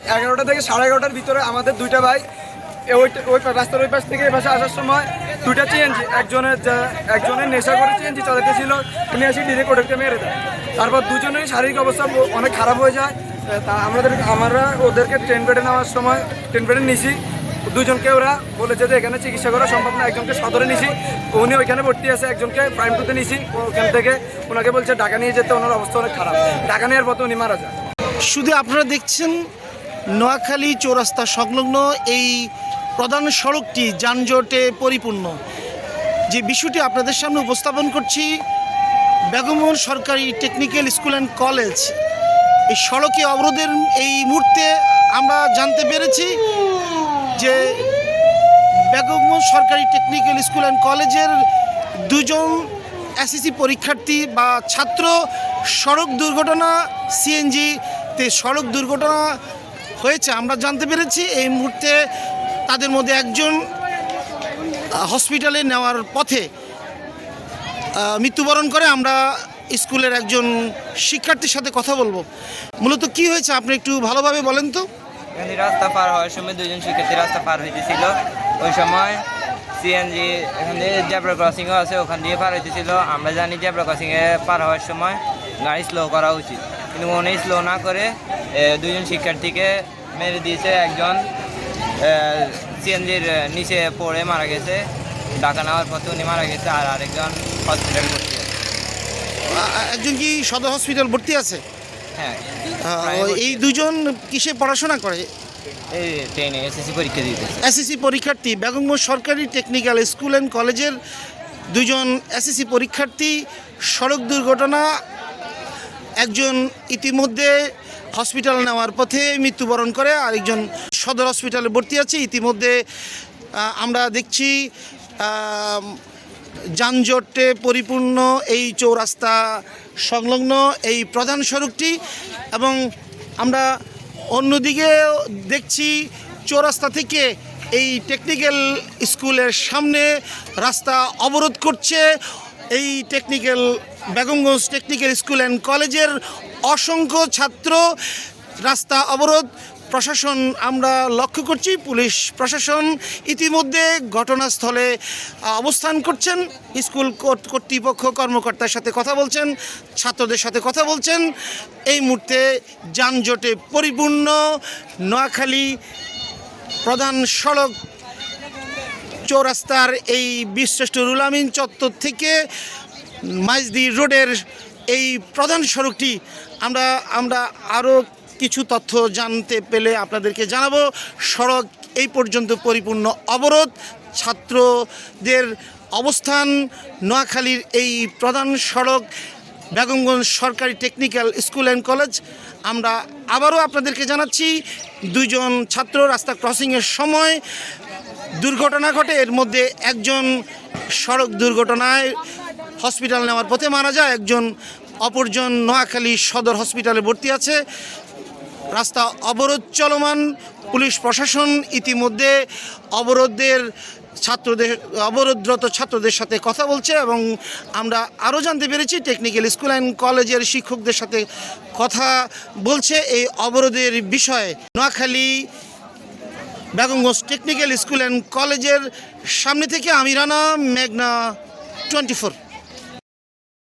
11টা থেকে 11:30টার ভিতরে আমাদের দুইটা ভাই ওই রাস্তার ওই পাশ থেকে এই পাশে আসার সময় দুইটা সিএনজি একজনের নেশা করে সিএনজি চালাতেছিল, উনি এসে ডিরেক্ট ওদেরকে মেরে দেয়। তারপর দুজনের শারীরিক অবস্থা অনেক খারাপ হয়ে যায়। আমরা ওদেরকে ট্রেন বেডে নেওয়ার সময় ট্রেন বেডে নিছি। দুজনকে ওরা বলেছে যে এখানে চিকিৎসা করা সম্ভব না, একজনকে সদরে নিছি, উনি ওইখানে ভর্তি আছে, একজনকে প্রাইম টুতে নিছি। ওখান থেকে ওনাকে বলছে ঢাকা নিয়ে যেতে, ওনার অবস্থা অনেক খারাপ। ঢাকা নেওয়ার পথে উনি মারা যায়। শুধু আপনারা দেখছেন নোয়াখালী চৌরাস্তা সংলগ্ন এই প্রধান সড়কটি যানজটে পরিপূর্ণ। যে বিষয়টি আপনাদের সামনে উপস্থাপন করছি, বেগমগঞ্জ সরকারি টেকনিক্যাল স্কুল অ্যান্ড কলেজ এই সড়কে অবরোধের এই মুহূর্তে আমরা জানতে পেরেছি যে বেগমগঞ্জ সরকারি টেকনিক্যাল স্কুল অ্যান্ড কলেজের দুজন এসএসসি পরীক্ষার্থী বা ছাত্র সড়ক দুর্ঘটনা, সিএনজিতে সড়ক দুর্ঘটনা হয়েছে আমরা জানতে পেরেছি। এই মুহূর্তে তাদের মধ্যে একজন হসপিটালে নেওয়ার পথে মৃত্যুবরণ করে। আমরা স্কুলের একজন শিক্ষার্থীর সাথে কথা বলবো। মূলত কি হয়েছে আপনি একটু ভালোভাবে বলেন তো। এখানে রাস্তা পার হওয়ার সময় দুজন শিক্ষার্থী রাস্তা পার হইতেছিল, ওই সময় সিএনজি এখান দিয়ে জেব্রা ক্রসিংও আছে, ওখান দিয়ে পার হইতেছিল। আমরা জানি জেব্রা ক্রসিংয়ে পার হওয়ার সময় গাড়ি স্লো করা উচিত, কিন্তু উনি স্লো না করে দুজন শিক্ষার্থীকে মেরে দিয়েছে। একজন সিএনজির নিচে পড়ে মারা গেছে, ঢাকা নেওয়ার পথে উনি মারা গেছে, আর আরেকজন হসপিটাল ভর্তি আছে। একজন কি সদর হসপিটাল ভর্তি আছে? হ্যাঁ। এই দুজন কিসে পড়াশোনা করে? এই ট্রেনে এসএসসি পরীক্ষা দিতে। এসএসসি পরীক্ষার্থী, বেগমগঞ্জ সরকারি টেকনিক্যাল স্কুল অ্যান্ড কলেজের দুজন এসএসসি পরীক্ষার্থী সড়ক দুর্ঘটনা, একজন ইতিমধ্যে হসপিটাল নেওয়ার পথে মৃত্যুবরণ করে, আরেকজন সদর হসপিটালে ভর্তি আছে। ইতিমধ্যে আমরা দেখছি যানজটে পরিপূর্ণ এই চৌরাস্তা সংলগ্ন এই প্রধান সড়কটি, এবং আমরা অন্যদিকে দেখছি চৌরাস্তা থেকে এই টেকনিক্যাল স্কুলের সামনে রাস্তা অবরোধ করছে এই বেগমগঞ্জ টেকনিক্যাল স্কুল অ্যান্ড কলেজের অসংখ্য ছাত্র। রাস্তা অবরোধ, প্রশাসন আমরা লক্ষ্য করছি, পুলিশ প্রশাসন ইতিমধ্যে ঘটনাস্থলে অবস্থান করছেন। স্কুল কর্তৃপক্ষ কর্মকর্তার সাথে কথা বলছেন, ছাত্রদের সাথে কথা বলছেন। এই মুহূর্তে যানজটে পরিপূর্ণ নোয়াখালী প্রধান সড়ক চৌরাস্তার এই বীরশ্রেষ্ঠ রুহুল আমিন চত্বর থেকে মাইজদি রোডের এই প্রধান সড়কটি আমরা আরও কিছু তথ্য জানতে পেলে আপনাদেরকে জানাবো। সড়ক এই পর্যন্ত পরিপূর্ণ অবরোধ, ছাত্রদের অবস্থান নোয়াখালীর এই প্রধান সড়ক বেগমগঞ্জ সরকারি টেকনিক্যাল স্কুল অ্যান্ড কলেজ। আমরা আবারও আপনাদেরকে জানাচ্ছি, দুজন ছাত্র রাস্তা ক্রসিংয়ের সময় দুর্ঘটনা ঘটে। এর মধ্যে একজন সড়ক দুর্ঘটনায় হসপিটাল নেওয়ার পথে মারা যায়, অপরজন নোয়াখালী সদর হসপিটালে ভর্তি আছে। রাস্তা অবরোধ চলমান, পুলিশ প্রশাসন ইতিমধ্যে অবরোধরত ছাত্রদের সাথে কথা বলছে, এবং আমরা আরও জানতে পেরেছি টেকনিক্যাল স্কুল অ্যান্ড কলেজের শিক্ষকদের সাথে কথা বলছে এই অবরোধের বিষয়ে। Noakhali Begumganj technical school and কলেজের সামনে থেকে আমি রানা, মেঘনা 24।